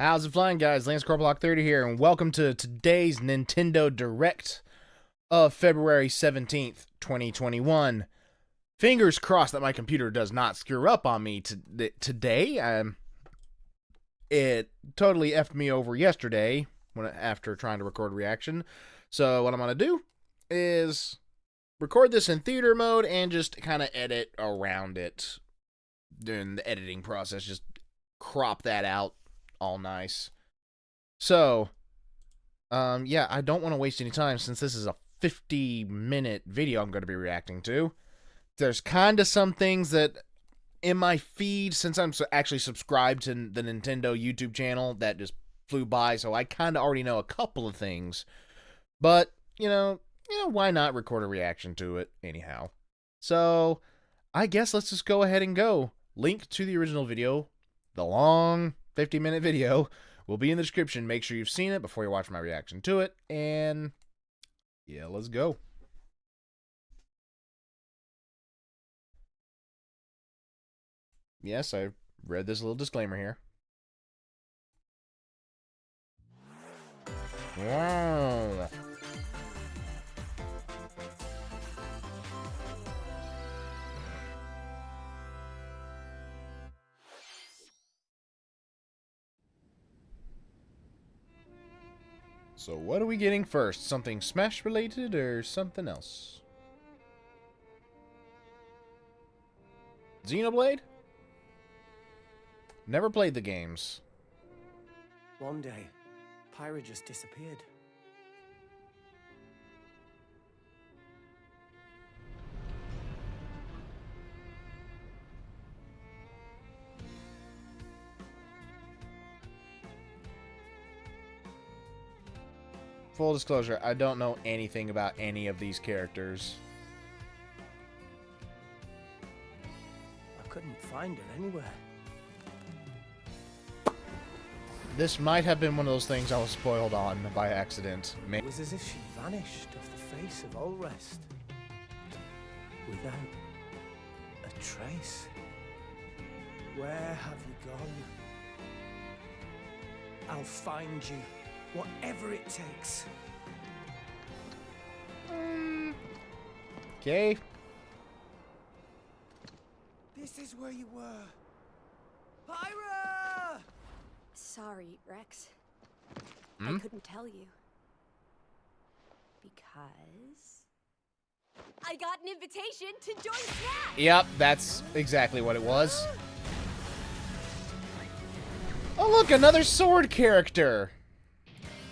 How's it flying, guys? Lance Corporlock 30 here, and welcome to today's Nintendo Direct of February 17th, 2021. Fingers crossed that my computer does not screw up on me today. It totally effed me over yesterday after trying to record a reaction. So what I'm going to do is record this in theater mode and just kind of edit around it during the editing process. Just crop that out all nice. So, yeah, I don't want to waste any time since this is a 50-minute video I'm going to be reacting to. There's kind of some things that in my feed, since I'm actually subscribed to the Nintendo YouTube channel, that just flew by, so I kind of already know a couple of things. But, you know, why not record a reaction to it anyhow? So, I guess let's just go ahead and go. Link to the original video, the long 50-minute video, will be in the description. Make sure you've seen it before you watch my reaction to it. And yeah, let's go. Yes, I read this little disclaimer here. Wow. So what are we getting first? Something Smash related or something else? Xenoblade? Never played the games. One day, Pyra just disappeared. Full disclosure, I don't know anything about any of these characters. I couldn't find her anywhere. This might have been one of those things I was spoiled on by accident. It was as if she vanished off the face of all rest. Without a trace. Where have you gone? I'll find you. Whatever it takes. Okay. This is where you were. Pyra! Sorry, Rex. Hmm? I couldn't tell you. Because I got an invitation to join Smash! Yep, that's exactly what it was. Oh look, another sword character!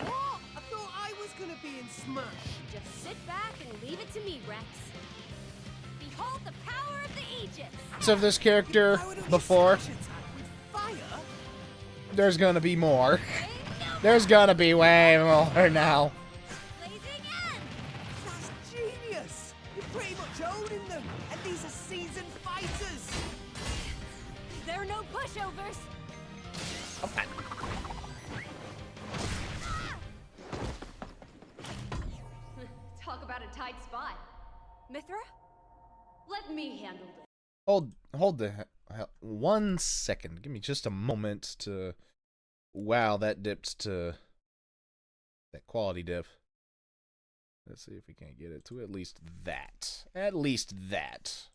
What? I thought I was gonna be in Smash. Just sit back and leave it to me, Rex. Behold the power of the Aegis! So of this character before, there's gonna be more. There's gonna be way more now. That's genius! You're pretty much owning them, and these are seasoned fighters! There are no pushovers! Okay. Talk about a tight spot. Mithra? Let me handle this. Hold the hell. 1 second. Give me just a moment to. Wow, that dipped to that quality dip. Let's see if we can't get it to at least that. At least that.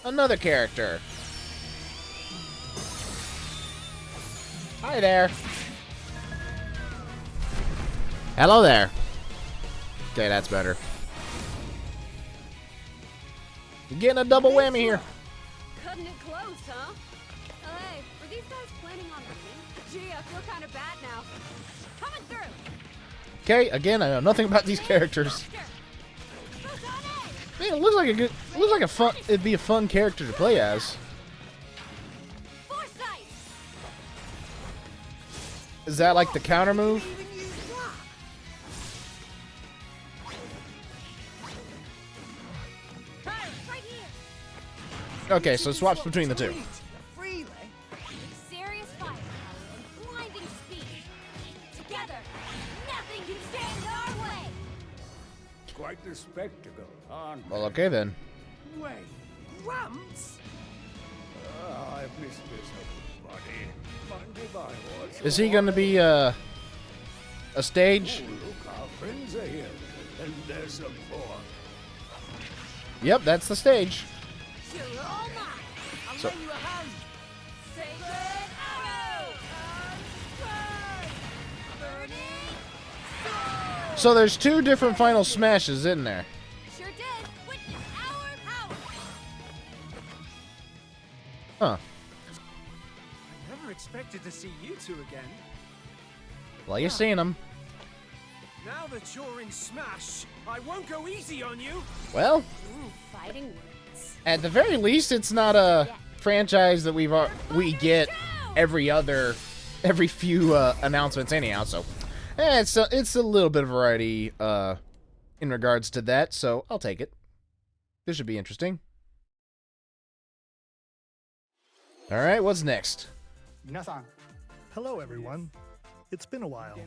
Another character. Hi there. Hello there. Okay, that's better. You're getting a double whammy here. Cutting it close, huh? Hey, were these guys planning on winning? Gee, I feel kind of bad now. Coming through. Okay, again, I know nothing about these characters. Man, it looks like a good, looks like a fun. It'd be a fun character to play as. Foresight. Is that like the counter move? Right here. Okay, so it swaps between the two. Serious fire and blinding speed. Together, nothing can stand in our way. Quite the spectacle, aren't Well, okay then. Wait, Gramps? I've missed this Is he gonna be a stage? Oh, look, our friends are here. And there's some more. Yep, that's the stage. You're all mine. I'll So- lend you a hand. Sacred arrow. Burning sword. So there's two different final smashes, isn't there? Sure did. Witness our power. Huh. I never expected to see you two again. Well, you seen him. Now that you're in Smash, I won't go easy on you. Well, Ooh, fighting words. at the very least, it's not a franchise that we get every few announcements anyhow. So, it's a little bit of variety in regards to that. So I'll take it. This should be interesting. All right, what's next? Hello, everyone. It's been a while.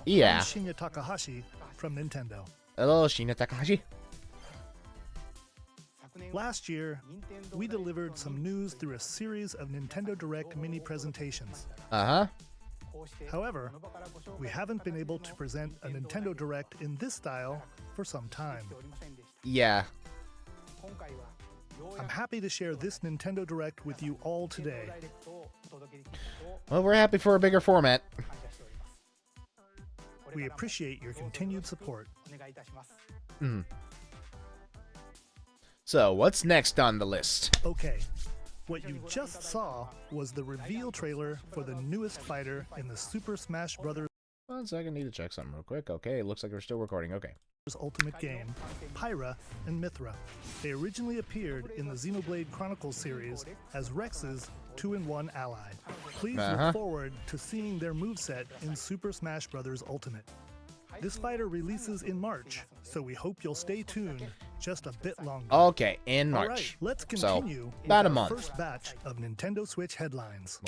Yeah. I'm Shinya Takahashi from Nintendo. Hello, Shinya Takahashi. Last year, we delivered some news through a series of Nintendo Direct mini presentations. Uh-huh. However, we haven't been able to present a Nintendo Direct in this style for some time. Yeah. I'm happy to share this Nintendo Direct with you all today. Well, we're happy for a bigger format. We appreciate your continued support. So, what's next on the list? Okay, what you just saw was the reveal trailer for the newest fighter in the Super Smash Bros. 1 second, need to check something real quick. Okay, it looks like we're still recording. Okay. Ultimate game, Pyra and Mithra. They originally appeared in the Xenoblade Chronicles series as Rex's 2-in-1 ally. Please look forward to seeing their moveset in Super Smash Bros. Ultimate. This fighter releases in March, so we hope you'll stay tuned just a bit longer. Okay, in All March. right, let's So, continue about a with our month. first batch of Nintendo Switch headlines.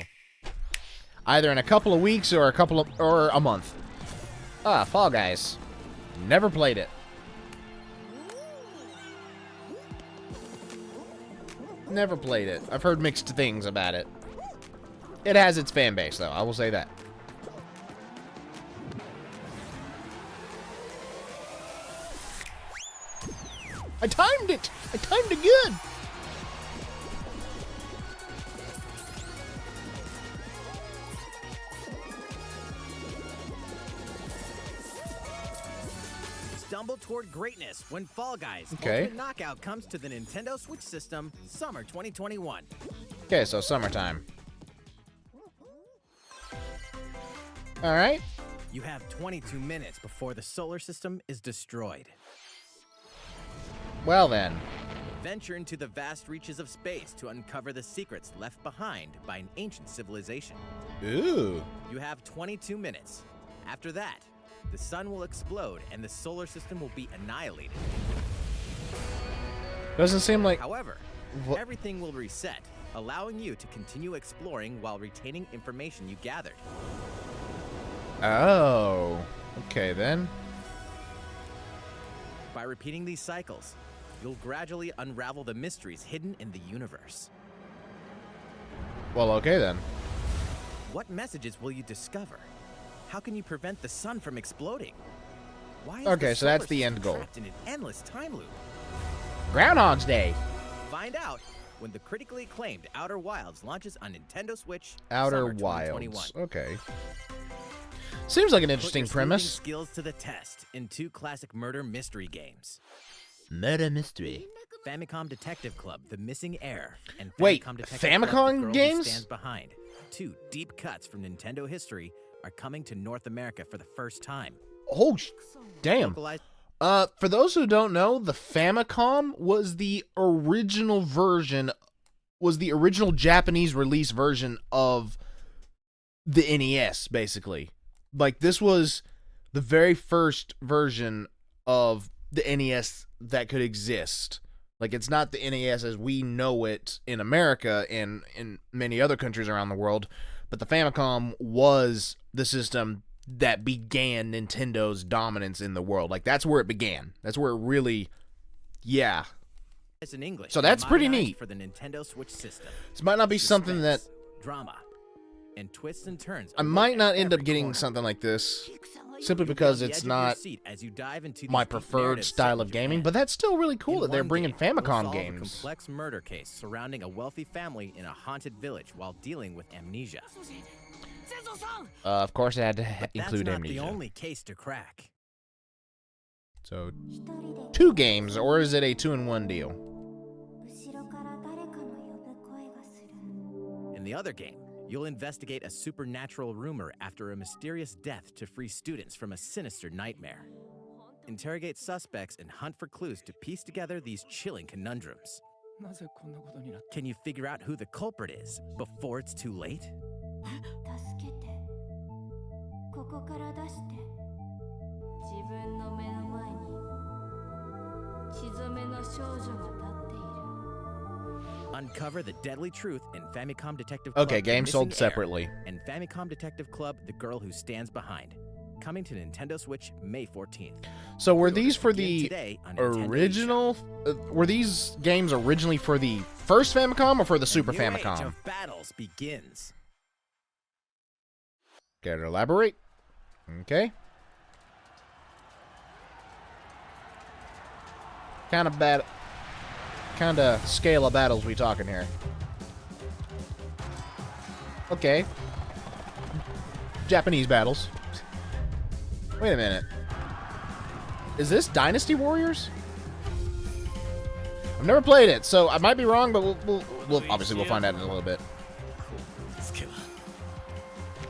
Either in a couple of weeks or a month. Ah, Fall Guys. Never played it. Never played it. I've heard mixed things about it. It has its fan base, though. I will say that. I timed it! I timed it good! Stumble toward greatness when Fall Guys Okay. Ultimate Knockout comes to the Nintendo Switch system summer 2021. Okay, so summertime. Alright. You have 22 minutes before the solar system is destroyed. Well then. Venture into the vast reaches of space to uncover the secrets left behind by an ancient civilization. Ooh. You have 22 minutes. After that, the sun will explode and the solar system will be annihilated. Doesn't seem like... However, Wha- everything will reset, allowing you to continue exploring while retaining information you gathered. Oh. Okay, then. By repeating these cycles, you'll gradually unravel the mysteries hidden in the universe. Well, okay, then. What messages will you discover? How can you prevent the sun from exploding? Why is Okay, the so that's solar the end system goal. trapped in an endless time loop? Groundhog's Day. Find out when the critically acclaimed Outer Wilds launches on Nintendo Switch. Outer summer 2021. Wilds. Okay. Seems like an Put interesting your sleuthing premise. skills to the test in 2 classic murder mystery games. Murder mystery. Famicom Detective Club: The Missing Heir, and Wait, Famicom Detective Club: Famicom The Girl Who games? Stands Behind. 2 deep cuts from Nintendo history are coming to North America for the first time. Oh, damn. Localized For those who don't know, the Famicom was the original Japanese release version of the NES, basically. Like, this was the very first version of the NES that could exist. Like, it's not the NES as we know it in America and in many other countries around the world, but the Famicom was the system that began Nintendo's dominance in the world. Like, that's where it began. That's where it really, yeah. in English. So that's and pretty modernized neat. for the Nintendo Switch system. This might not be something that... Suspense, drama, and twists and turns. I might not end up getting something like this, simply because it's not my preferred style of gaming, but that's still really cool that they're bringing Famicom games. A complex murder case surrounding a wealthy family in a haunted village while dealing with amnesia. Of course, it had to include that's not amnesia. the only case to crack. So, 2 games, or is it a 2-in-1 deal? In the other game, you'll investigate a supernatural rumor after a mysterious death to free students from a sinister nightmare. Interrogate suspects and hunt for clues to piece together these chilling conundrums. Can you figure out who the culprit is before it's too late? Uncover the deadly truth in Famicom Detective Club. Okay, game sold Missing Heir, separately. and Famicom Detective Club, The Girl Who Stands Behind. Coming to Nintendo Switch May 14th. So were these for Begin the today on Nintendo original? Were these games originally for the first Famicom or for the Super The new age Famicom? of battles begins. Care to elaborate? Okay. Kind of scale of battles we talking here? Okay. Japanese battles. Wait a minute. Is this Dynasty Warriors? I've never played it, so I might be wrong, but we'll obviously we'll find out in a little bit.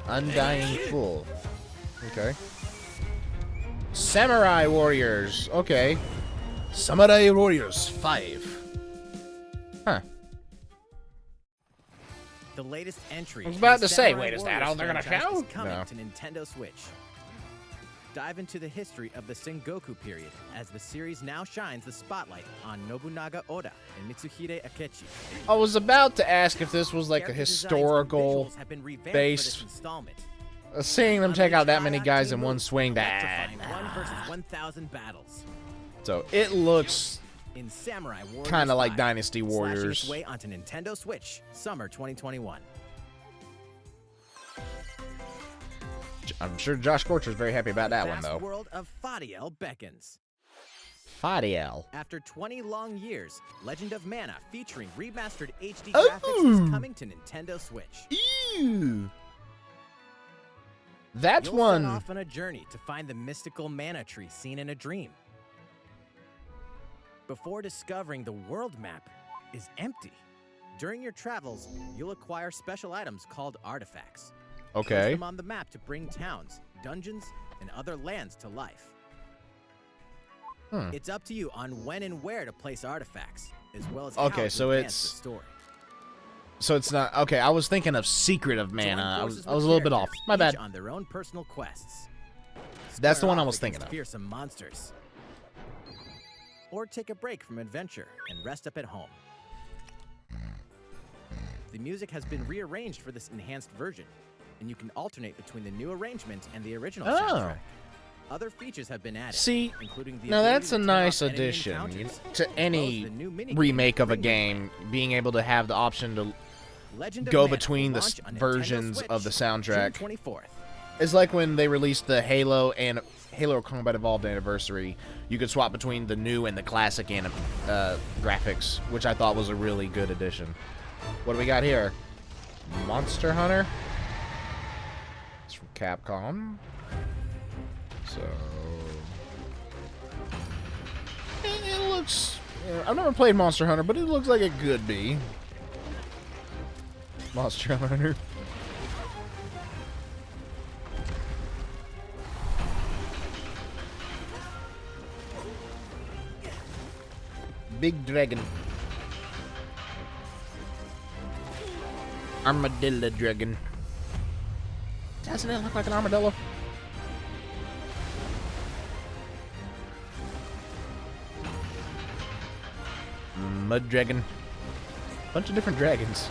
Undying Fool. Okay. Samurai Warriors. Okay. Samurai Warriors 5. Huh. The latest entry. I was about in the to say, Samurai wait, is that Warriors all they're gonna franchise show? is coming No. to Nintendo Switch. Dive into the history of the Sengoku period as the series now shines the spotlight on Nobunaga Oda and Mitsuhide Akechi. I was about to ask if this was like a Character designs and historical visuals have been revamped for based. this installment. Seeing them take out that many guys in one moves, swing, electrifying that. 1 versus 1,000 battles. So it looks In Samurai Warriors kind of like 5, Dynasty slashing Warriors. its way onto Nintendo Switch, summer 2021. I'm sure Josh Scorcher's very happy about that The one, vast though. world of Fadiel beckons. Fadiel. After 20 long years, Legend of Mana featuring remastered HD Oh! graphics is coming to Nintendo Switch. Ew. That's You'll one. set off on a journey to find the mystical mana tree seen in a dream. Before discovering the world map is empty. During your travels, you'll acquire special items called artifacts. Place Okay. them on the map to bring towns, dungeons, and other lands to life. It's up to you on when and where to place artifacts, as well as Okay, how to so advance it's- the story. So it's not okay. I was thinking of Secret of Join Mana. I forces was with a little bit off. characters, My bad. each on their own personal quests. That's the Square one I off was thinking against of. Fearsome monsters. Or take a break from adventure and rest up at home. The music has been rearranged for this enhanced version, and you can alternate between the new arrangement and the original Oh. soundtrack. Other features have been added, See, including the now ability that's to a turn nice off enemy addition encounters, to as well any as the new minigame remake of a Ring game, being able to have the option to Legend of go Mana between will the launch on Nintendo versions of the Switch soundtrack. June 24th. It's like when they released the Halo and Halo Combat Evolved anniversary. You could swap between the new and the classic graphics, which I thought was a really good addition. What do we got here? Monster Hunter. It's from Capcom. So it looks. I've never played Monster Hunter, but it looks like it could be. Monster Hunter. Big dragon. Armadillo dragon. Doesn't it look like an armadillo? Mud dragon. Bunch of different dragons.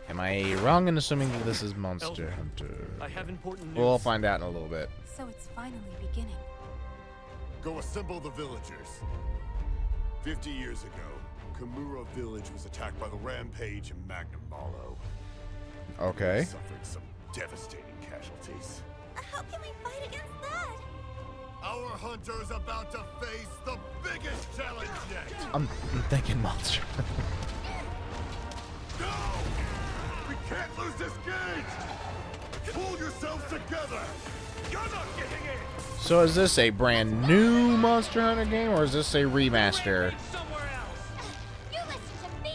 Am I wrong in assuming that this is Monster Hunter? I have important news. We'll find out in a little bit. So it's finally beginning. Go assemble the villagers. 50 years ago, Kamura Village was attacked by the Rampage and Magnum Malo. Okay. We suffered some devastating casualties. How can we fight against that? Our hunter is about to face the biggest challenge yet. I'm thinking monster. No! We can't lose this gauge! Pull yourselves together! You're not getting it! So is this a brand new Monster Hunter game, or is this a remaster? You listen to me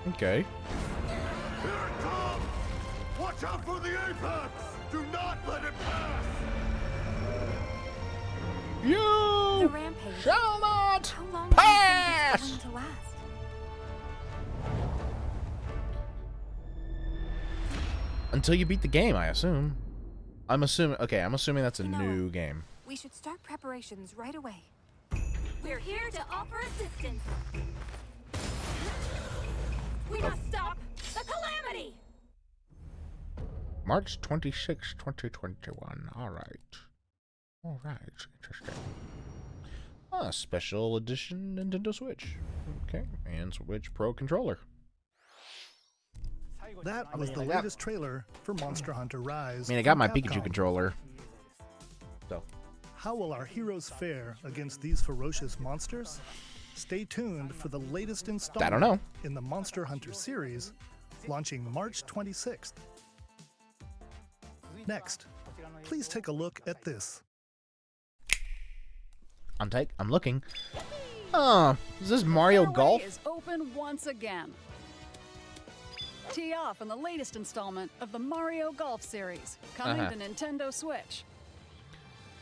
now! Okay. Here it comes! Watch out for the apex! Do not let it pass! The You rampage. shall not How long pass! do you think it's going to last? Until you beat the game, I assume. I'm assuming that's a You know new what? game. We should start preparations right away. We're here to offer assistance. We must stop the Calamity! March 26, 2021. All right. Interesting. Special edition Nintendo Switch. Okay. And Switch Pro controller. That was the latest trailer for Monster Hunter Rise. I mean, I got from my Capcom. Pikachu controller. So. How will our heroes fare against these ferocious monsters? Stay tuned for the latest installment I don't know. in the Monster Hunter series, launching March 26th. Next, please take a look at this. I'm looking. Oh, is this Mario Fairway Golf? is open once again. Tee off in the latest installment of the Mario Golf series, coming to Nintendo Switch.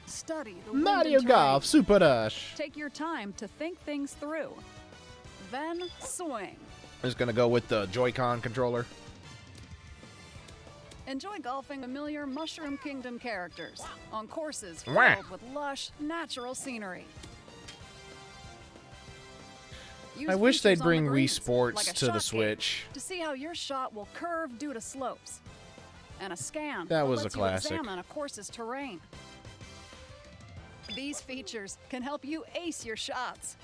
Study the wind Mario and terrain. Golf Super Dash. Take your time to think things through. Then swing. I'm just gonna go with the Joy-Con controller. Enjoy golfing familiar Mushroom Kingdom characters on courses Wah. filled with lush, natural scenery. Use I wish features they'd on the bring Wii greens, Sports like a to the shot gauge, Switch. to see how your shot will curve due to slopes, and a scan That was a lets classic. you examine a course's terrain. These features can help you ace your shots.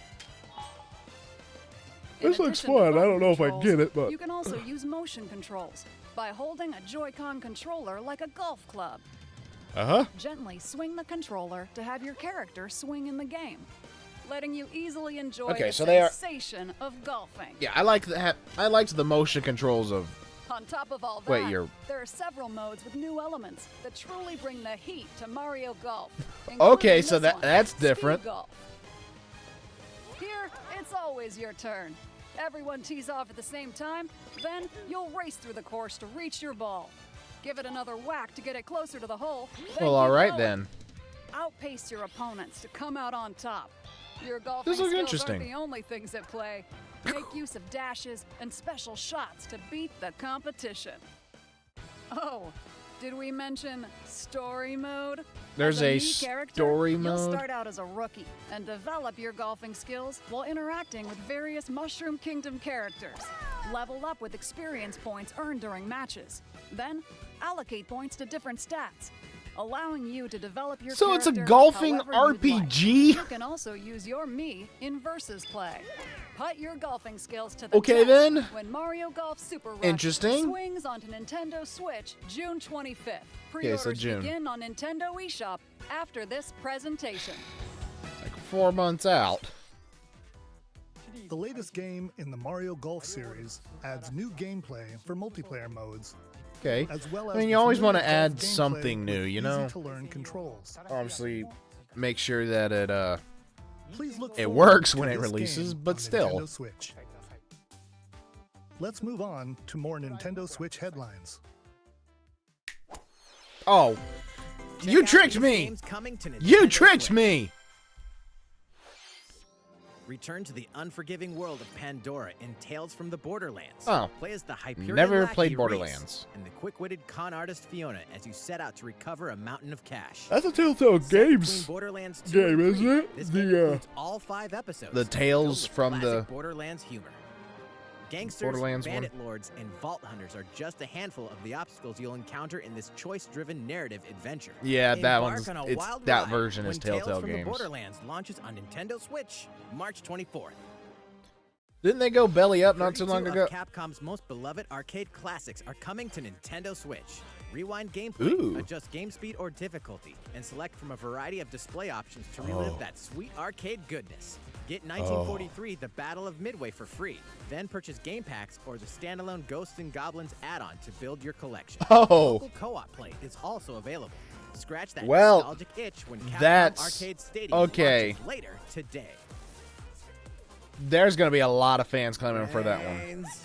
In This looks addition to fun. I button don't know if I controls, get it, but- you can also use motion controls by holding a Joy-Con controller like a golf club. Gently swing the controller to have your character swing in the game, letting you easily enjoy Okay, the so they are- sensation of golfing. Yeah, I like that. I liked the motion controls of. On top of all that, Wait, you're- there are several modes with new elements that truly bring the heat to Mario Golf. Okay, including so this one, that's Speed different. Golf. Here, it's always your turn. Everyone tees off at the same time, then you'll race through the course to reach your ball. Give it another whack to get it closer to the hole. then Well, all keep right going. then. Outpace your opponents to come out on top. Your golfing This looks skills interesting. aren't the only things at play. Make use of dashes and special shots to beat the competition. Oh, did we mention story mode? There's As a new character, story You'll mode? start out as a rookie and develop your golfing skills while interacting with various Mushroom Kingdom characters. Level up with experience points earned during matches. Then, allocate points to different stats, allowing you to develop your So it's a character golfing however you'd like. RPG? You can also use your Mii in versus play. Put your golfing skills to the Okay, test then. when Mario Golf Super Rush Interesting. swings onto Nintendo Switch June 25th. Okay, so Pre-orders June. begin on Nintendo eShop after this presentation. Like 4 months out. The latest game in the Mario Golf series adds new gameplay for multiplayer modes, Okay. as well as I mean, you the always want to familiar add golf gameplay something new, with you know? easy-to-learn controls. Obviously, make sure that Please look It forward works to when it this releases, game but on still. Nintendo Switch. Let's move on to more Nintendo Switch headlines. Oh, Check you out tricked these me! games coming to You Nintendo tricked Switch. me! Return to the unforgiving world of Pandora in Tales from the Borderlands. Oh. Play as the Hyperion Never lackey played Reese Borderlands. and the quick-witted con artist Fiona as you set out to recover a mountain of cash. That's a Telltale Set between Games Borderlands 2 game, and 3, isn't it? This The, game includes all 5 episodes. the Tales filled with from classic the- Borderlands humor. Gangsters, Borderlands bandit lords, and vault hunters are just a handful of the obstacles you'll encounter in this choice-driven narrative adventure. Yeah, that Embark one's on a it's wild that ride version is when Tales Telltale from the Games. Borderlands launches on Nintendo Switch March 24th. Didn't they go belly up not too long 32 ago? of Capcom's most beloved arcade classics are coming to Nintendo Switch. Rewind gameplay, Ooh. adjust game speed or difficulty, and select from a variety of display options to relive that sweet arcade goodness. Get 1943 The Battle of Midway for free. Then purchase game packs or the standalone Ghosts and Goblins add-on to build your collection. Oh. Local co-op play is also available. Scratch that Well, nostalgic itch when Capcom that's Arcade Stadium okay. launches later today. There's gonna be a lot of fans clamoring for that one. Brains.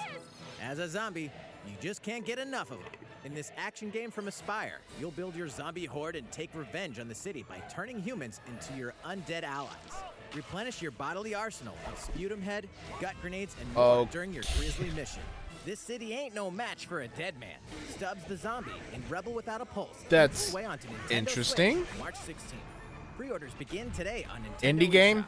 As a zombie, you just can't get enough of them. In this action game from Aspire, you'll build your zombie horde and take revenge on the city by turning humans into your undead allies. Replenish your bodily arsenal of sputum head, gut grenades, and more during your grisly mission. This city ain't no match for a dead man. Stubbs the Zombie in Rebel Without a Pulse. That's Way onto Nintendo interesting. Switch, March 16th. Pre-orders begin today on Nintendo Indie game? eShop.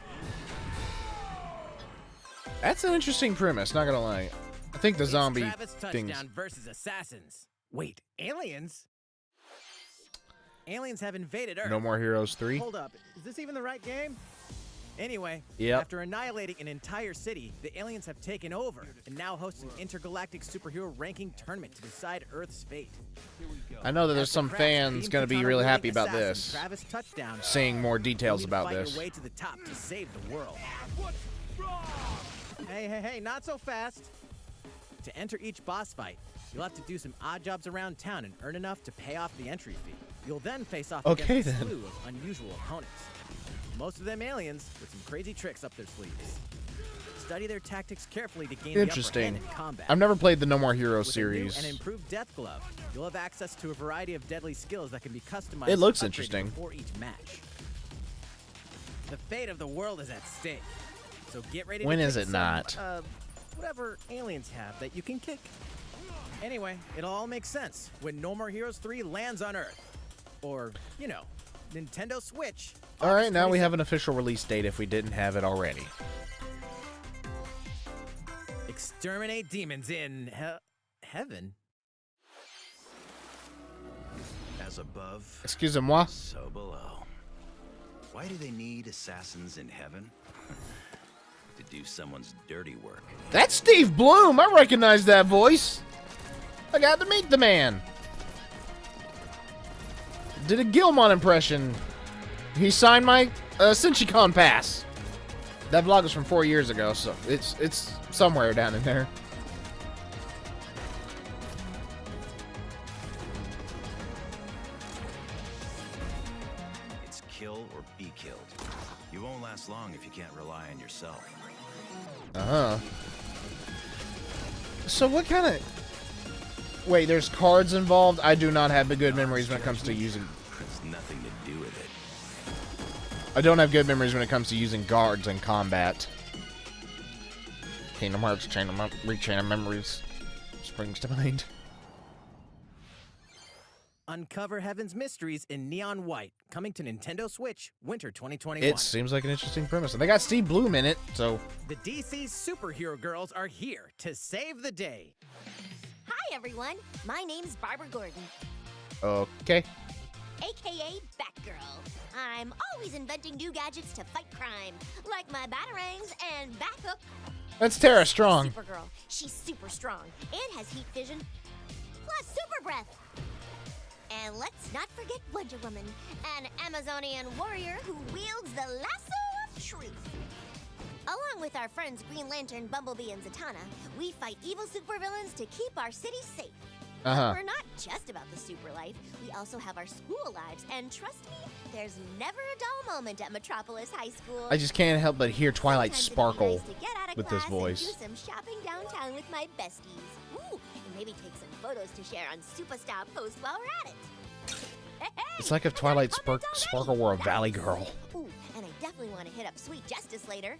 That's an interesting premise, not gonna lie. I think the zombie Travis things. Touchdown versus assassins. Wait, aliens? Aliens have invaded Earth. No More Heroes 3. Hold up, is this even the right game? Anyway, Yep. after annihilating an entire city, the aliens have taken over and now host an intergalactic superhero ranking tournament to decide Earth's fate. I know that there's As the some crack fans beam gonna be Katana really happy wielding about assassin this. Travis Touchdown. Seeing more details You about fight this. your way to the top to save the world. Hey, not so fast. To enter each boss fight, you'll have to do some odd jobs around town and earn enough to pay off the entry fee. You'll then face off Okay, against a then. slew of unusual opponents. Most of them aliens with some crazy tricks up their sleeves. Study their tactics carefully to gain the upper Interesting. hand in combat. I've never played the No More Heroes With a new series. and improved Death Glove, you'll have access to a variety of deadly skills that can be customized. It looks and upgraded interesting. before each match. The fate of the world is at stake, so get ready. When to is kick it some, not? Whatever aliens have that you can kick. Anyway, it'll all make sense when No More Heroes 3 lands on Earth, or Nintendo Switch. All right, now we 26th. have an official release date if we didn't have it already. Exterminate demons in heaven. As above, Excusez-moi. so below. Why do they need assassins in heaven? To do someone's dirty work. That's Steve Bloom. I recognize that voice. I got to meet the man. Did a Gilmon impression. He signed my Senchicon pass. That vlog was from 4 years ago, so it's somewhere down in there. It's kill or be killed. You won't last long if you can't rely on yourself. Uh-huh. So what kind of... Wait, there's cards involved? I do not have the good memories when it comes to using... It's nothing to do with it. I don't have good memories when it comes to using guards in combat. Kingdom Hearts Rechain of Memories springs to mind. Uncover Heaven's Mysteries in Neon White, coming to Nintendo Switch, Winter 2021. It seems like an interesting premise. And they got Steve Bloom in it, so... The DC superhero girls are here to save the day. Hi, everyone. My name's Barbara Gordon, Okay. aka Batgirl. I'm always inventing new gadgets to fight crime, like my batarangs and Bathook. That's Tara Strong. Supergirl. She's super strong and has heat vision, plus super breath. And let's not forget Wonder Woman, an Amazonian warrior who wields the lasso of truth. Along with our friends Green Lantern, Bumblebee, and Zatanna, we fight evil supervillains to keep our city safe. Uh-huh. But we're not just about the super life. We also have our school lives, and trust me, there's never a dull moment at Metropolis High School. I just can't help but hear Twilight Sometimes it'd be Sparkle nice to get out of with this class voice. And do some shopping downtown with my besties. Ooh, and maybe take some photos to share on Superstar Post while we're at it. Hey, It's like if I got Twilight comments already. Sparkle were a That's Valley easy. girl. Ooh, and I definitely want to hit up Sweet Justice later.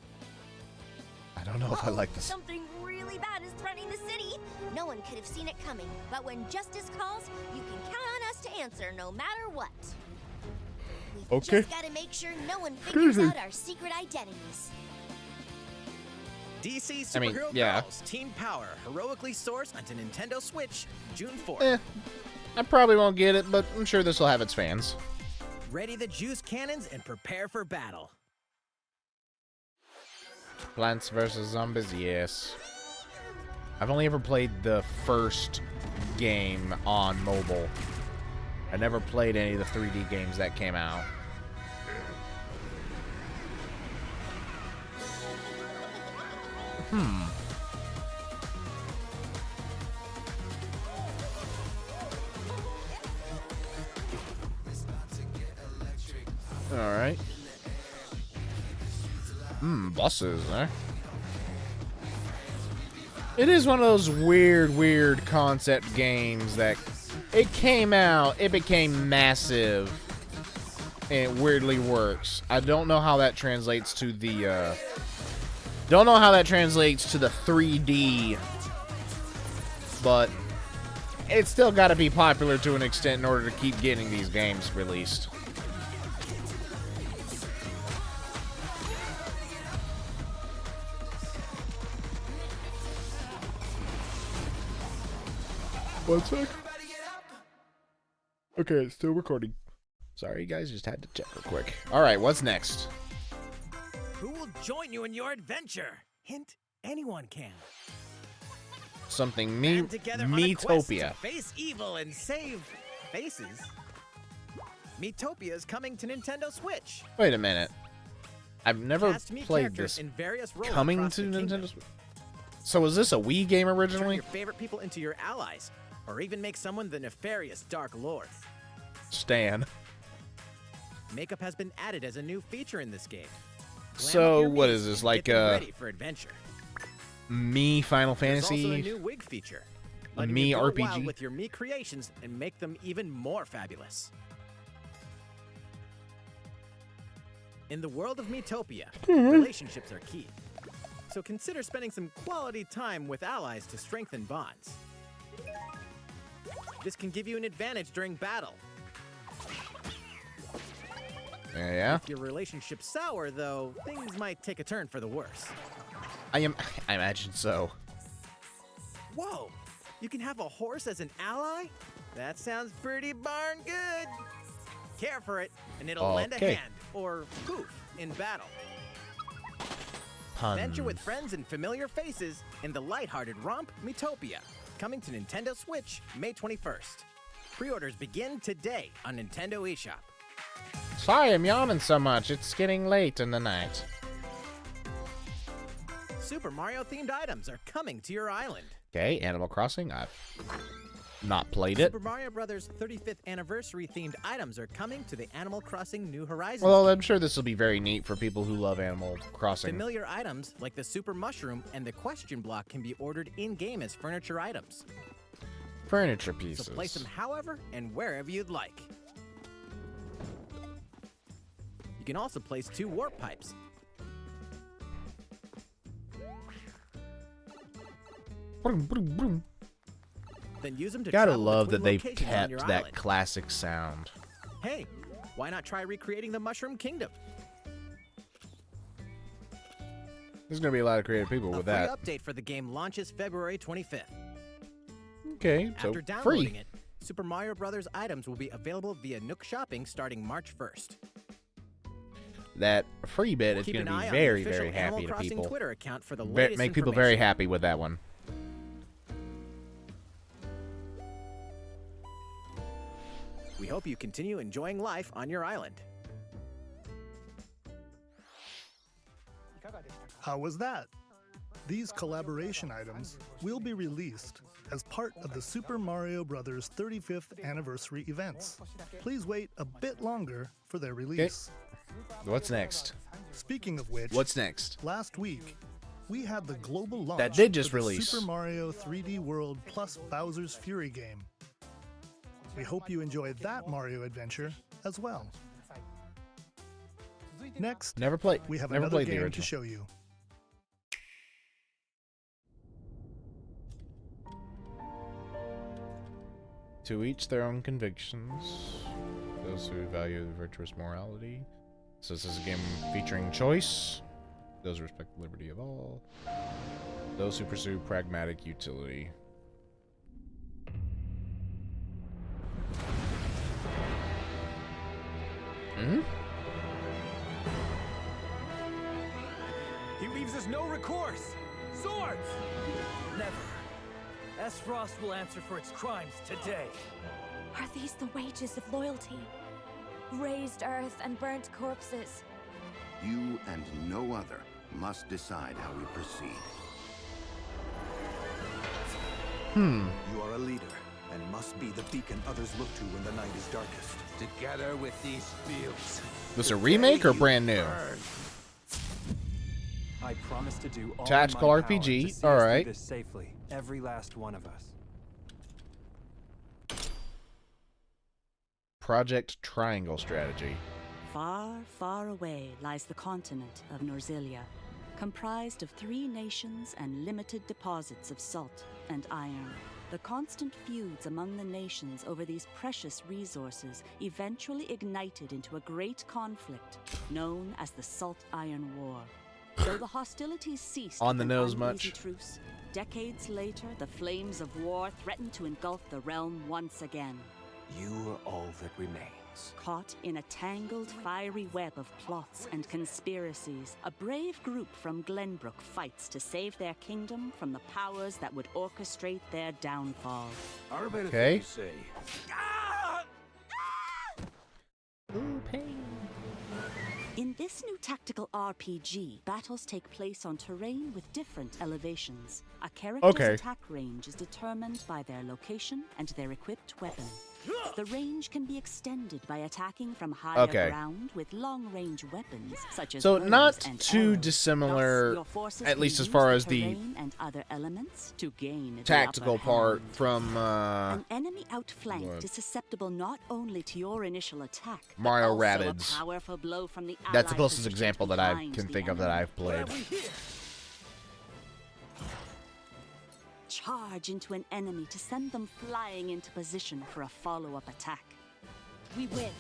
I don't know if I like this. Something really bad is threatening the city. No one could have seen it coming, but when justice calls, you can count on us to answer no matter what. We've Okay. just got to make sure no one figures out our secret identities. DC I mean, Superhero yeah. Girls Teen Power heroically soars onto Nintendo Switch June 4th. I probably won't get it, but I'm sure this will have its fans. Ready the juice cannons and prepare for battle. Plants vs. Zombies, yes. I've only ever played the first game on mobile. I never played any of the 3D games that came out. Alright. Buses, eh? It is one of those weird concept games that it came out, it became massive, and it weirdly works. I don't know how that translates to the, don't know how that translates to the 3D, but it's still got to be popular to an extent in order to keep getting these games released. One sec. Okay, it's still recording. Sorry, guys, just had to check real quick. All right, what's next? Who will join you in your adventure? Hint, anyone can. Something Band together on a quest to Metopia. face evil and save faces. Metopia is coming to Nintendo Switch. Wait a minute. I've never Cast Mii played characters this. in various roles Coming across to the kingdom. Nintendo Switch. So was this a Wii game Turn originally? your favorite people into your allies, or even make someone the nefarious Dark Lord. Stan. Makeup has been added as a new feature in this game. Glam up So your what Miis is this, and like get them ready for adventure. Me Final There's also a Fantasy? new wig feature. A letting Mii you go RPG? wild with your Mii creations and make them even more fabulous. In the world of Metopia, relationships are key. So consider spending some quality time with allies to strengthen bonds. This can give you an advantage during battle. Yeah. If your relationship's sour, though, things might take a turn for the worse. I imagine so. Whoa! You can have a horse as an ally? That sounds pretty darn good. Care for it, and it'll lend a Okay. hand, or poof, in battle. Puns. Venture with friends and familiar faces in the lighthearted romp Metopia, coming to Nintendo Switch May 21st. Pre-orders begin today on Nintendo eShop. Sorry, I'm yawning so much. It's getting late in the night. Super Mario-themed items are coming to your island. Okay, Animal Crossing. I've not played it. Super Mario Bros. 35th anniversary-themed items are coming to the Animal Crossing New Horizons. Well, I'm sure this will be very neat for people who love Animal Crossing. Familiar items like the Super Mushroom and the Question Block can be ordered in-game as furniture items. Furniture pieces. So place them however and wherever you'd like. You can also place 2 warp pipes. Broom, broom, broom. Then use them to Gotta travel love that between they've locations on kept your that island. classic sound. Hey, why not try recreating the Mushroom Kingdom? There's gonna be a lot of creative people A with free that. update for the game launches February 25th. Okay, so After downloading free. it, Super Mario Bros. Items will be available via Nook Shopping starting March 1st. That free bit is Keep gonna an eye be on very, the official very Animal happy to Crossing people. Twitter account for the Ve- latest make people very information. happy with that one. We hope you continue enjoying life on your island. How was that? These collaboration items will be released as part of the Super Mario Bros. 35th anniversary events. Please wait a bit longer for their release. What's next? Speaking of which, What's next? last week we had the global launch That did just for the release. Super Mario 3D World plus Bowser's Fury game. We hope you enjoyed that Mario adventure as well. Next, Never played. we have Never another played the game to original. show you. To each their own convictions. Those who value virtuous morality. So this is a game featuring choice. Those who respect the liberty of all. Those who pursue pragmatic utility. Hmm? He leaves us no recourse. Swords! Never. Frost will answer for its crimes today. Are these the wages of loyalty? Raised earth and burnt corpses. You and no other must decide how we proceed. You are a leader and must be the beacon others look to when the night is darkest. Together with these fields. Was it a remake or brand new? I promise to do all Tactical in my power RPG, to see us alright. through this safely, every last one of us. Project Triangle Strategy. Far, far away lies the continent of Norzilia, comprised of 3 nations and limited deposits of salt and iron. The constant feuds among the nations over these precious resources eventually ignited into a great conflict known as the Salt Iron War. Though the hostilities ceased On the with an nose uneasy much. truce, decades later, the flames of war threatened to engulf the realm once again. You are all that remains. Caught in a tangled, fiery web of plots and conspiracies, a brave group from Glenbrook fights to save their kingdom from the powers that would orchestrate their downfall. Okay. Say. Ooh, pain. In this new tactical RPG, battles take place on terrain with different elevations. A character's attack range is determined by their location and their equipped weapon. The range can be extended by attacking from higher ground with long-range weapons such as So bows not and too arrows. dissimilar, Thus, your forces at can least as use far the as the terrain and other elements to gain the tactical upper part hand. from An enemy outflanked what? is susceptible not only to your initial attack, but Mario also Rabbids. a powerful blow from the That's the allied closest position example that I behind can the think of that enemy. I've played. Charge into an enemy to send them flying into position for a follow-up attack. We win.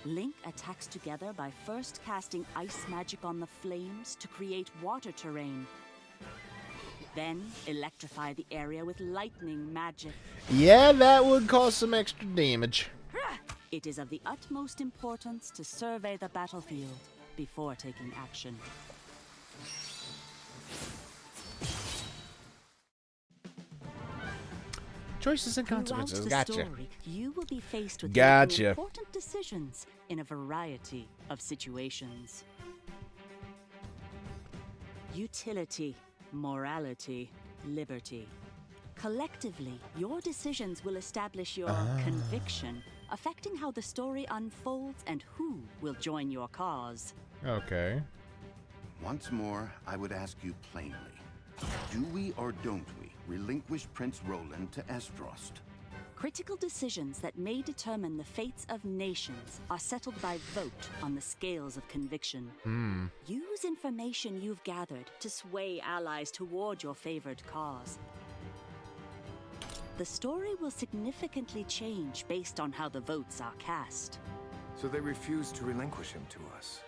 Link attacks together by first casting ice magic on the flames to create water terrain. Then electrify the area with lightning magic. Yeah, that would cause some extra damage. It is of the utmost importance to survey the battlefield before taking action. Choices and Throughout consequences. the Gotcha. story, you will be faced with Gotcha. making important decisions in a variety of situations. Utility, morality, liberty. Collectively, your decisions will establish your conviction, affecting how the story unfolds and who will join your cause. Okay. Once more, I would ask you plainly. Do we or don't we relinquish Prince Roland to Esfrost? Critical decisions that may determine the fates of nations are settled by vote on the scales of conviction. Use information you've gathered to sway allies toward your favored cause. The story will significantly change based on how the votes are cast. So they refuse to relinquish him to us.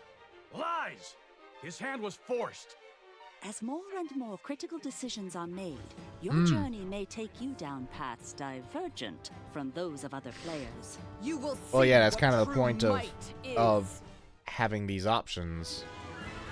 Lies! His hand was forced. As more and more critical decisions are made, your journey may take you down paths divergent from those of other players. You will see Well, yeah, that's what kind of the true point might of is. having these options.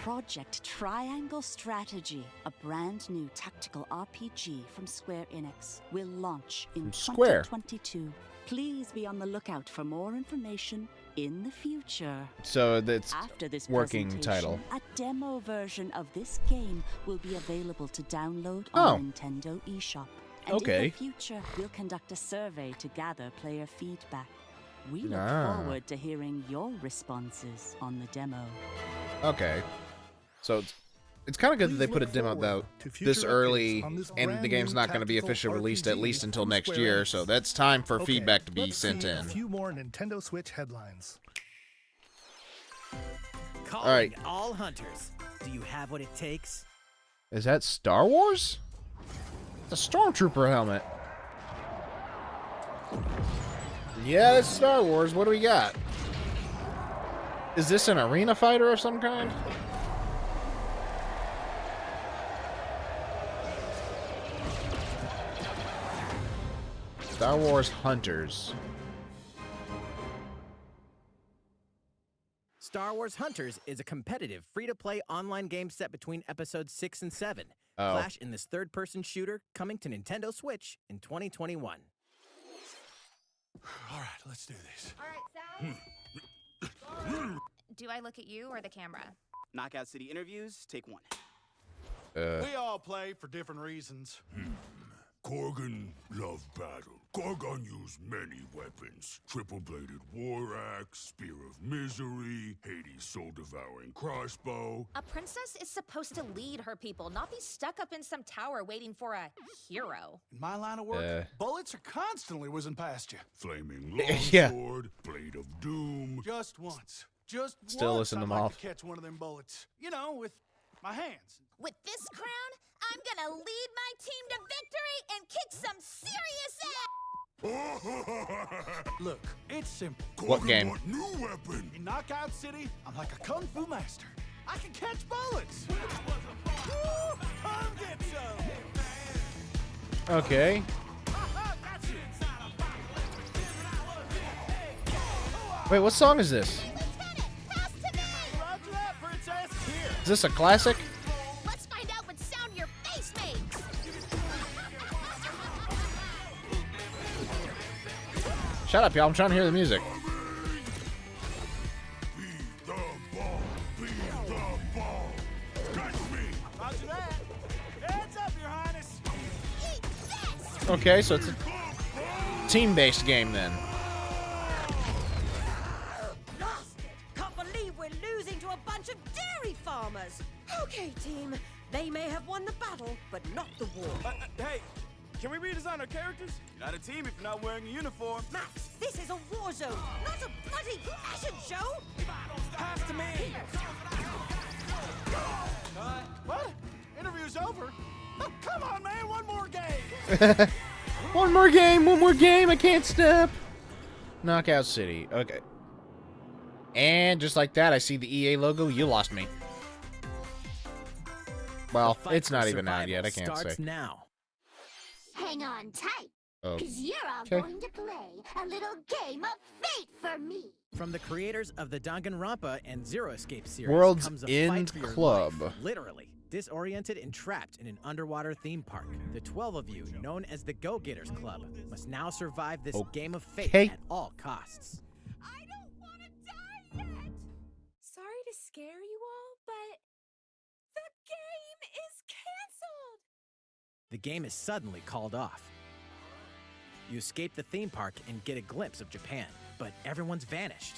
Project Triangle Strategy, a brand new tactical RPG from Square Enix, will launch in From Square? 2022. Please be on the lookout for more information in the future. So that's After this working presentation, title. a demo version of this game will be available to download on the Nintendo eShop. And in the future, we'll conduct a survey to gather player feedback. We look forward to hearing your responses on the demo. Okay. So it's kind of good that they put a demo out this early, and the game's not going to be officially released at least until next year, so that's time for feedback to be sent in. A few more Nintendo Switch headlines. Calling All right. all hunters. Do you have what it takes? Is that Star Wars? It's a Stormtrooper helmet. Yeah, it's Star Wars. What do we got? Is this an arena fighter of some kind? Star Wars Hunters. Star Wars Hunters is a competitive, free-to-play online game set between episodes 6 and 7. Oh. Clash in this third-person shooter coming to Nintendo Switch in 2021. All right, let's do this. All right, Sal. Do I look at you or the camera? Knockout City interviews, take 1. We all play for different reasons. Korgan loved battle. Gorgon used many weapons. Triple-bladed war axe, spear of misery, Hades' soul-devouring crossbow. A princess is supposed to lead her people, not be stuck up in some tower waiting for a hero. In my line of work, bullets are constantly whizzing past you. Flaming longsword, blade of doom. Just once. Just Still once listen to I'd them like off. to catch one of them bullets. You know, with my hands. With this crown, I'm gonna lead my team to victory and kick some serious ass! Look, it's simple. What game? What new weapon? In Knockout City, I'm like a kung fu master. I can catch bullets. Woo! Come get some. Okay. Wait, what song is this? Roger that, princess. Here. Is this a classic? Let's find out what sound your face makes! Shut up, y'all. I'm trying to hear the music. Roger that. Heads up, your highness. Okay, so it's a team-based game then. Lost it! Can't believe we're losing to a bunch of dairy farmers. Okay, team. They may have won the battle, but not the war. Hey, can we redesign our characters? You're not a team if you're not wearing a uniform. Max, this is a war zone, not a bloody fashion show. Pass to me. What? Interview's over? Oh, come on, man. One more game. One more game. I can't stop. Knockout City. Okay. And just like that, I see the EA logo. You lost me. Well, it's not even out yet. I can't starts say. now. Hang on tight, Oh. because you're all Okay. going to play a little game of fate for me. From the creators of the Danganronpa and Zero Escape series World's comes a End fight for your Club. life, literally. Disoriented and trapped in an underwater theme park, the 12 of you, known as the Go-Getters Club, must now survive this game of fate Okay. at all costs. I don't want to die yet. Sorry to scare you all, but the game is canceled. The game is suddenly called off. You escape the theme park and get a glimpse of Japan, but everyone's vanished.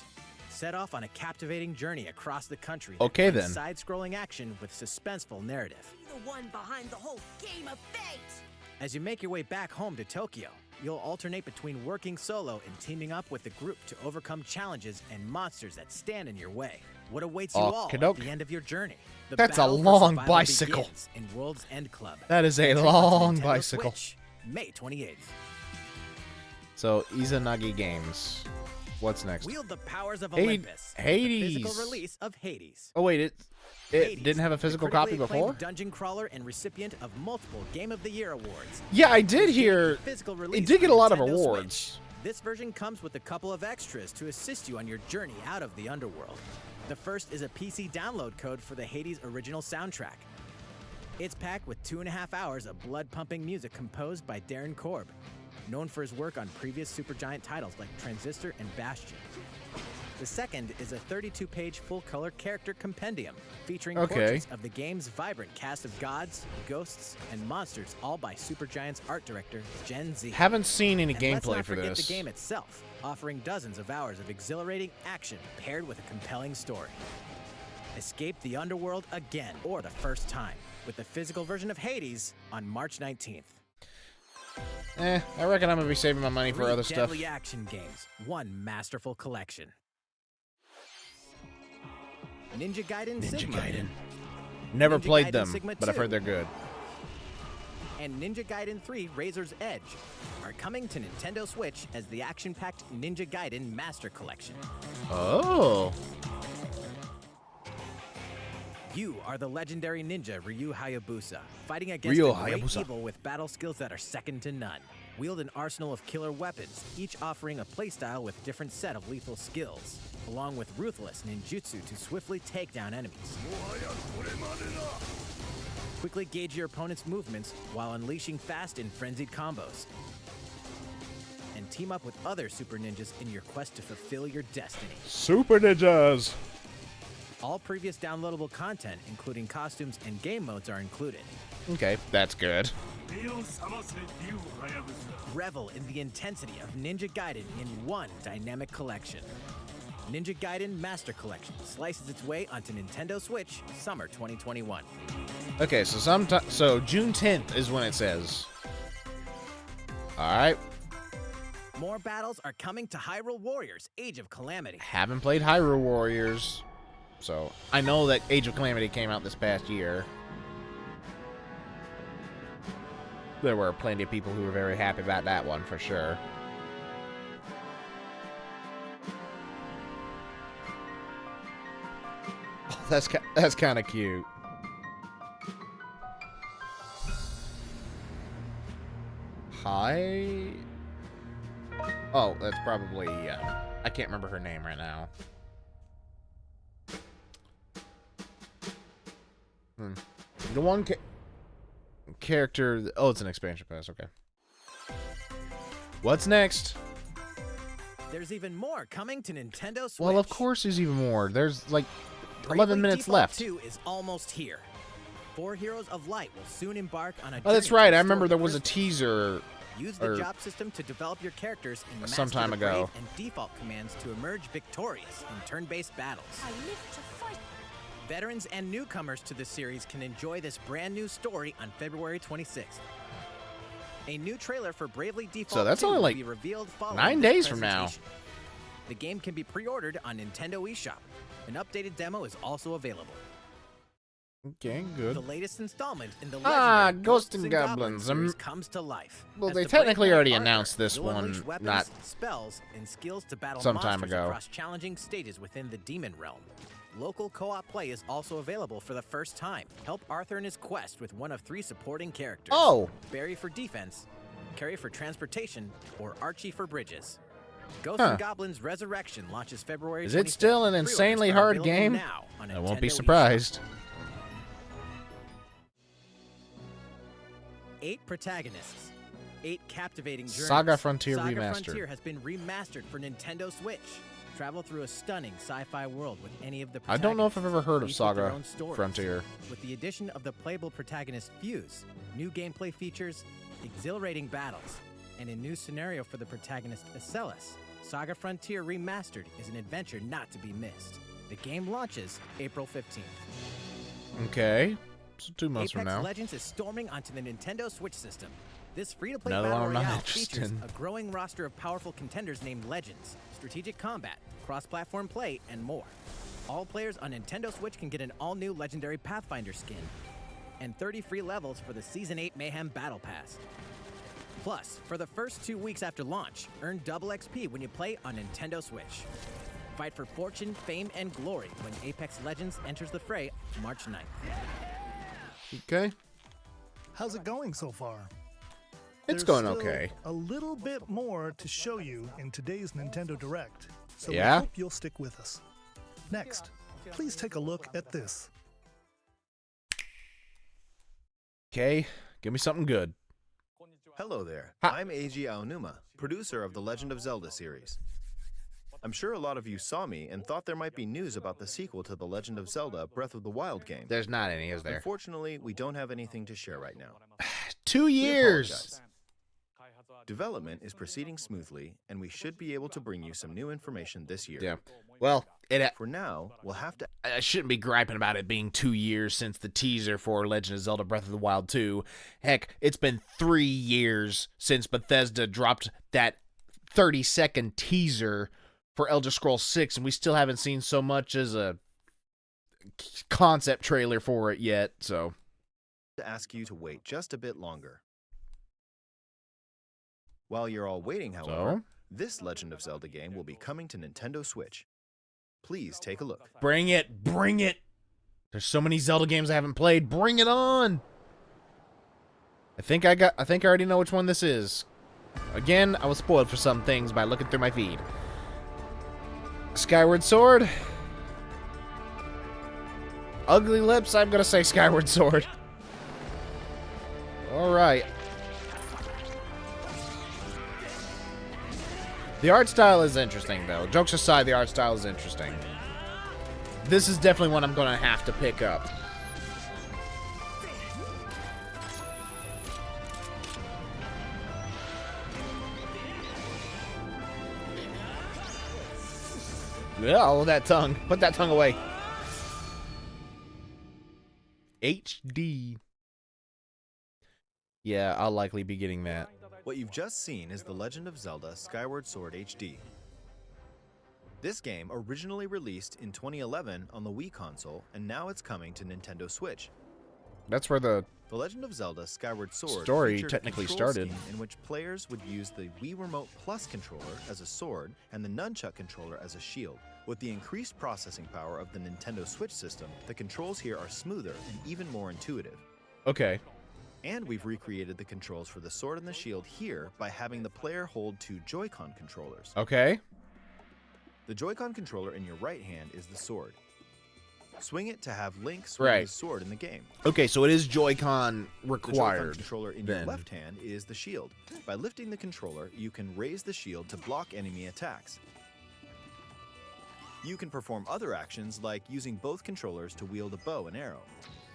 Set off on a captivating journey across the country. that Okay, blends then. Side-scrolling action with suspenseful narrative. The one behind the whole game of fate. As you make your way back home to Tokyo, you'll alternate between working solo and teaming up with the group to overcome challenges and monsters that stand in your way. What awaits you all at Okey-doke. the end of your journey? The That's a battle for long survival bicycle. begins in World's End Club. That is a Entry on long Nintendo bicycle. Switch, May 28th. So, Izanagi Games. What's next? Wield the powers of Hades- Olympus. The Hades. physical release of Hades. Oh, wait. It Hades, didn't have a the physical copy critically acclaimed before? Dungeon crawler and recipient of multiple Game of the Year awards. Yeah, I did hear Physical it release did get a on lot of Nintendo awards. Switch. This version comes with a couple of extras to assist you on your journey out of the underworld. The first is a PC download code for the Hades original soundtrack. It's packed with 2.5 hours of blood-pumping music composed by Darren Korb, known for his work on previous Supergiant titles like Transistor and Bastion. The second is a 32-page full-color character compendium featuring Okay. portraits of the game's vibrant cast of gods, ghosts, and monsters, all by Supergiant's art director, Gen Z. Haven't seen any And let's gameplay not for forget this. the game itself, offering dozens of hours of exhilarating action paired with a compelling story. Escape the underworld again, or the first time, with the physical version of Hades on March 19th. I reckon I'm gonna be saving my money for 3 other stuff. deadly action games, one masterful collection. Ninja Gaiden Sigma. Never Ninja played Gaiden them, Sigma but I've 2 heard they're good. and Ninja Gaiden 3 Razor's Edge are coming to Nintendo Switch as the action-packed Ninja Gaiden Master Collection. Oh. You are the legendary ninja Ryu Hayabusa, fighting against Ryu a great Hayabusa. evil with battle skills that are second to none. Wield an arsenal of killer weapons, each offering a playstyle with different set of lethal skills, along with ruthless ninjutsu to swiftly take down enemies. Quickly gauge your opponent's movements while unleashing fast and frenzied combos. And team up with other super ninjas in your quest to fulfill your destiny. Super ninjas! All previous downloadable content, including costumes and game modes, are included. Okay, that's good. Revel in the intensity of Ninja Gaiden in one dynamic collection. Ninja Gaiden Master Collection slices its way onto Nintendo Switch summer 2021. Okay, so June 10th is when it says. All right. More battles are coming to Hyrule Warriors: Age of Calamity. Haven't played Hyrule Warriors, so I know that Age of Calamity came out this past year. There were plenty of people who were very happy about that one, for sure. Oh, that's kind of cute. Hi. Oh, that's probably I can't remember her name right now. The one character. Oh, it's an expansion pass. Okay. What's next? There's even more coming to Nintendo Switch. Well, of course there's even more. There's like 11 Bravely minutes Default left. 2 is almost here. 4 Heroes of Light will soon embark on a Oh, that's journey right. to I remember restore there was a the teaser. Use the job system to develop your characters and Some master time the ago. brave and default commands to emerge victorious in turn-based battles. I live to fight. Veterans and newcomers to the series can enjoy this brand new story on February 26th. A new trailer for Bravely Default So that's 2 only will like be revealed following 9 this days from now. presentation. The game can be pre-ordered on Nintendo eShop. An updated demo is also available. Okay, good. The latest installment in the Ah, legendary Ghosts and Goblins. series comes to life. Well, As they the technically brave already knight announced Arthur, this you'll one, unleash weapons, not spells, and skills to battle some time monsters ago. across challenging stages within the demon realm. Local co-op play is also available for the first time. Help Arthur in his quest with one of 3 supporting characters. Oh! Barry for defense, Carrie for transportation, or Archie for bridges. Ghosts Huh. and Goblins Resurrection launches February 25th. Is it still an Pre-orders insanely are hard available game? now on I won't be Nintendo surprised. 8 protagonists, 8 captivating journeys. Saga Frontier Saga Remastered. Frontier has been remastered for Nintendo Switch. Travel through a stunning sci-fi world with any of the I protagonists. don't know if I've ever heard of each with their Saga own stories. Frontier. With the addition of the playable protagonist Fuse, new gameplay features, exhilarating battles, and a new scenario for the protagonist Acellus, Saga Frontier Remastered is an adventure not to be missed. The game launches April 15th. Okay. So 2 months Apex from now. Legends is storming onto the Nintendo Switch system. This free-to-play Another battle one I'm not royale interested features in. a growing roster of powerful contenders named Legends, strategic combat, cross-platform play, and more. All players on Nintendo Switch can get an all-new Legendary Pathfinder skin, and 30 free levels for the Season 8 Mayhem Battle Pass. Plus, for the first 2 weeks after launch, earn double XP when you play on Nintendo Switch. Fight for fortune, fame, and glory when Apex Legends enters the fray March 9th. Okay. How's it going so far? It's There's going still okay. A little bit more to show you in today's Nintendo Direct, so Yeah? we hope you'll stick with us. Next, please take a look at this. Okay. Give me something good. Hello there. I'm Eiji Aonuma, producer of the Legend of Zelda series. I'm sure a lot of you saw me and thought there might be news about the sequel to the Legend of Zelda Breath of the Wild game. There's not any, is there? Unfortunately, we don't have anything to share right now. 2 We years. apologize. Development is proceeding smoothly, and we should be able to bring you some new information this year. Yeah. Well, For now, we'll have to... I shouldn't be griping about it being 2 years since the teaser for Legend of Zelda Breath of the Wild 2. Heck, it's been 3 years since Bethesda dropped that 30-second teaser for Elder Scrolls 6, and we still haven't seen so much as a concept trailer for it yet, so... to ask you to wait just a bit longer. While you're all waiting, however, this Legend of Zelda game will be coming to Nintendo Switch. Please take a look. Bring it! Bring it! There's so many Zelda games I haven't played. Bring it on! I think I already know which one this is. Again, I was spoiled for some things by looking through my feed. Skyward Sword. Ugly Lips, I'm gonna say Skyward Sword. Alright. The art style is interesting, though. Jokes aside, the art style is interesting. This is definitely one I'm gonna have to pick up. Yeah, oh, that tongue. Put that tongue away. HD. Yeah, I'll likely be getting that. What you've just seen is The Legend of Zelda Skyward Sword HD. This game originally released in 2011 on the Wii console, and now it's coming to Nintendo Switch. That's where the Legend of Zelda Skyward Sword story featured technically a control started. scheme in which players would use the Wii Remote Plus controller as a sword and the Nunchuck controller as a shield. With the increased processing power of the Nintendo Switch system, the controls here are smoother and even more intuitive. Okay. And we've recreated the controls for the sword and the shield here by having the player hold two Joy-Con controllers. Okay. The Joy-Con controller in your right hand is the sword. Swing it to have Link swing Right. his sword in the game. Okay, so it is Joy-Con The Joy-Con required. controller in then. your left hand is the shield. By lifting the controller, you can raise the shield to block enemy attacks. You can perform other actions like using both controllers to wield a bow and arrow.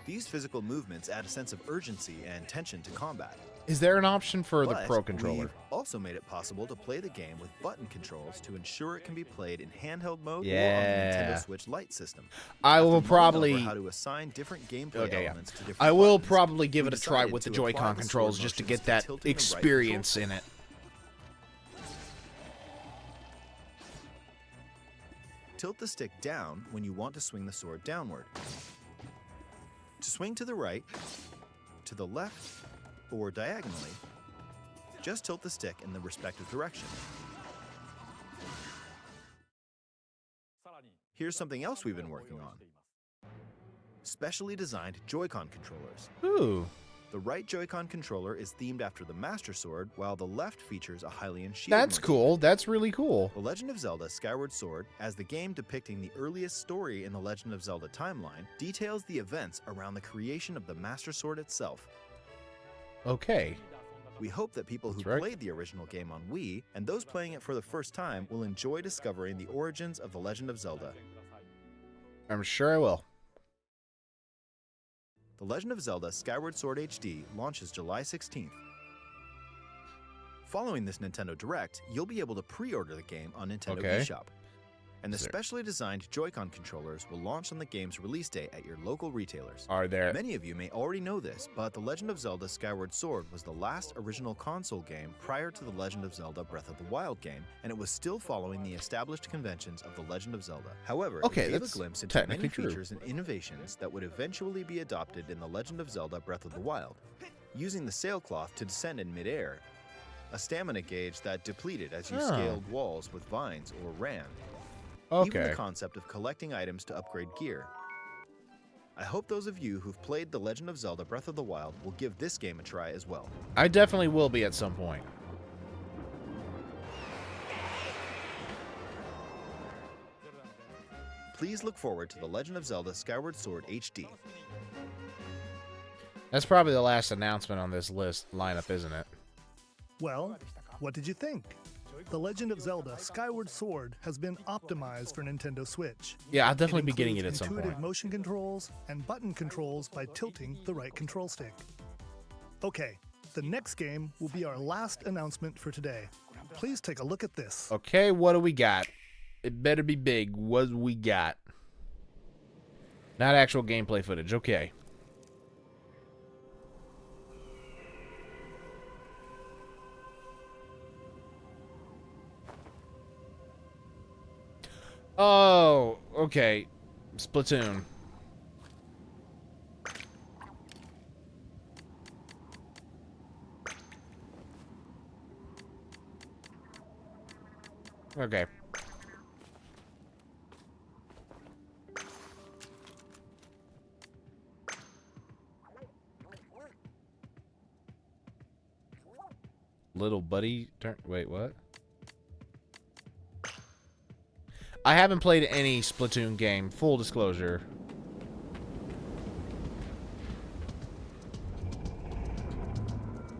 These physical movements add a sense of urgency and tension to combat. Is there an option for the But Pro controller? We've also made it possible to play the game with button controls to ensure it can be played in handheld mode or on the Yeah. Nintendo Switch Lite system. I will After mulling probably- over how to assign different gameplay Okay, yeah. elements to different I will buttons, probably give we it a try decided with the to apply Joy-Con the controls sword just to motions get that tilting the right experience control in it. Tilt the stick down when you want to swing the sword downward. To swing to the right, to the left, or diagonally, just tilt the stick in the respective direction. Here's something else we've been working on. Specially designed Joy-Con controllers. Ooh. The right Joy-Con controller is themed after the Master Sword, while the left features a Hylian shield. That's motif. cool. That's really cool. The Legend of Zelda Skyward Sword, as the game depicting the earliest story in the Legend of Zelda timeline, details the events around the creation of the Master Sword itself. Okay. We hope that people who right. played the original game on Wii, and those playing it for the first time, will enjoy discovering the origins of the Legend of Zelda. I'm sure I will. The Legend of Zelda Skyward Sword HD launches July 16th. Following this Nintendo Direct, you'll be able to pre-order the game on Nintendo Okay. eShop. And the specially designed Joy-Con controllers will launch on the game's release date at your local retailers. Are there? Many of you may already know this, but The Legend of Zelda Skyward Sword was the last original console game prior to The Legend of Zelda Breath of the Wild game, and it was still following the established conventions of The Legend of Zelda. However, Okay, it gave a that's glimpse into technically many true. features and innovations that would eventually be adopted in The Legend of Zelda Breath of the Wild. Using the sailcloth to descend in midair, a stamina gauge that depleted as you Oh. scaled walls with vines or ran. Even Okay. the concept of collecting items to upgrade gear. I hope those of you who've played The Legend of Zelda Breath of the Wild will give this game a try as well. I definitely will be at some point. Please look forward to The Legend of Zelda Skyward Sword HD. That's probably the last announcement on this list lineup, isn't it? Well, what did you think? The Legend of Zelda Skyward Sword has been optimized for Nintendo Switch. Yeah, I'll definitely be getting it at includes some intuitive point. motion controls and button controls by tilting the right control stick. Okay, the next game will be our last announcement for today. Please take a look at this. Okay, what do we got? It better be big. What do we got? Not actual gameplay footage. Okay. Oh, okay. Splatoon. Okay. little buddy turn. Wait, what? I haven't played any Splatoon game, full disclosure.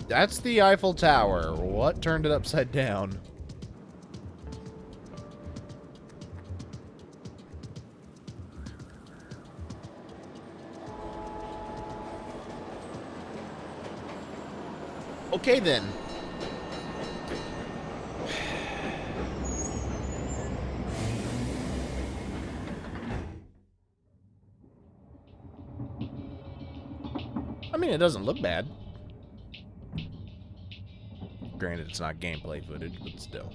That's the Eiffel Tower. What turned it upside down? Okay, then. I mean, it doesn't look bad. Granted, it's not gameplay footage, but still.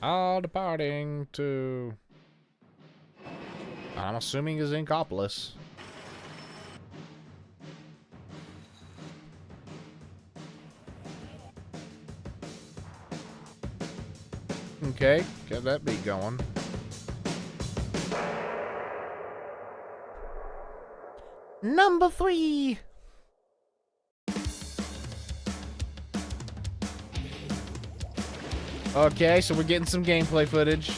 All departing to... I'm assuming is Inkopolis. Okay, get that beat going. Number 3. Okay, so we're getting some gameplay footage.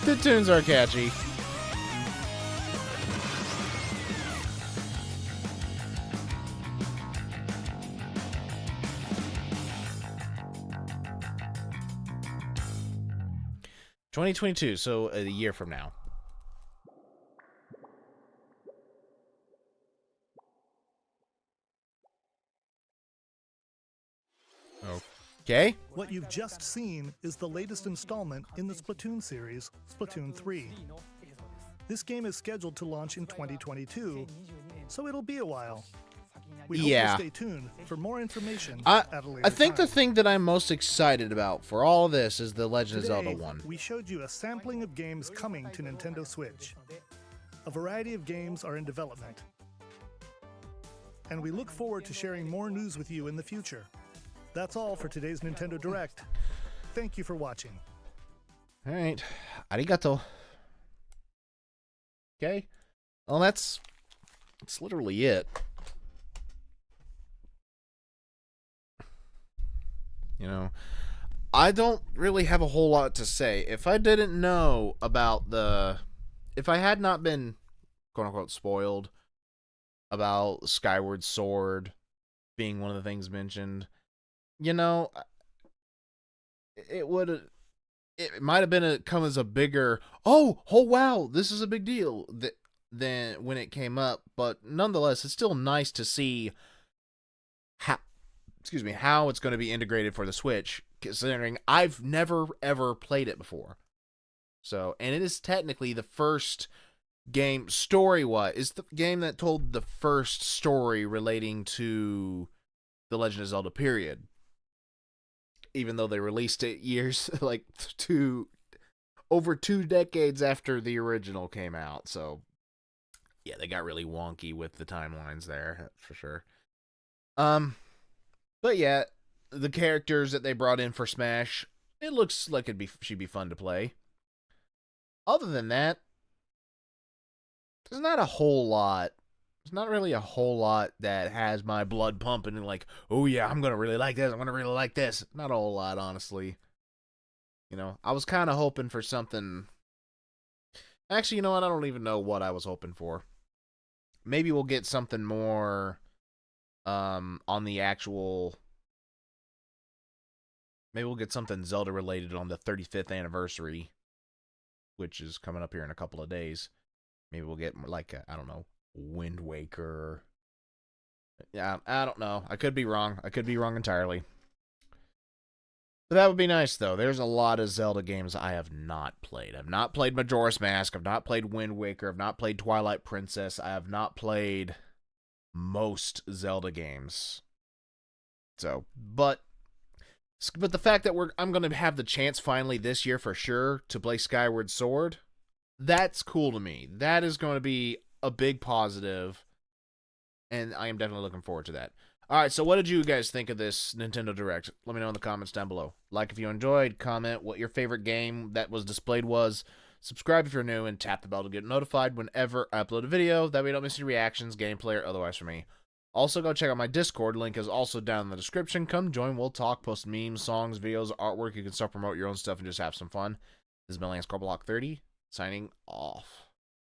The tunes are catchy. (2022), so a year from now. Okay. What you've just seen is the latest installment in the Splatoon series, Splatoon 3. This game is scheduled to launch in 2022, so it'll be a while. We hope you'll stay tuned for more information at a later I think time. the thing that I'm most excited about for all of this is the Legend of Today, Zelda one. We showed you a sampling of games coming to Nintendo Switch. A variety of games are in development. And we look forward to sharing more news with you in the future. That's all for today's Nintendo Direct. Thank you for watching. All right. Arigato. Okay. Well, that's literally it. You know, I don't really have a whole lot to say. If I didn't know about if I had not been, quote unquote, spoiled about Skyward Sword being one of the things mentioned, you know, it might have been come as a bigger, oh wow, this is a big deal than when it came up. But nonetheless, it's still nice to see how it's going to be integrated for the Switch, considering I've never ever played it before. So, and it is technically the first game story-wise. It's the game that told the first story relating to the Legend of Zelda period. Even though they released it years, like over 2 decades after the original came out. So, yeah, they got really wonky with the timelines there, for sure. But yeah, the characters that they brought in for Smash, it looks like should be fun to play. Other than that, there's not a whole lot. There's not really a whole lot that has my blood pumping and like, oh yeah, I'm gonna really like this. I'm gonna really like this. Not a whole lot, honestly. You know, I was kind of hoping for something. Actually, you know what? I don't even know what I was hoping for. Maybe we'll get something more on the actual... Maybe we'll get something Zelda related on the 35th anniversary, which is coming up here in a couple of days. Maybe we'll get like, I don't know, Wind Waker. Yeah, I don't know. I could be wrong. I could be wrong entirely. But that would be nice, though. There's a lot of Zelda games I have not played. I've not played Majora's Mask. I've not played Wind Waker. I've not played Twilight Princess. I have not played most Zelda games. So, but the fact that I'm going to have the chance finally this year for sure to play Skyward Sword, that's cool to me. That is going to be a big positive, and I am definitely looking forward to that. All right, so what did you guys think of this Nintendo Direct? Let me know in the comments down below. Like if you enjoyed, comment what your favorite game that was displayed was, subscribe if you're new, and tap the bell to get notified whenever I upload a video. That way you don't miss any reactions, gameplay, or otherwise from me. Also, go check out my Discord. Link is also down in the description. Come join, we'll talk, post memes, songs, videos, artwork. You can self-promote your own stuff and just have some fun. This has been Lance Carblock 30, signing off.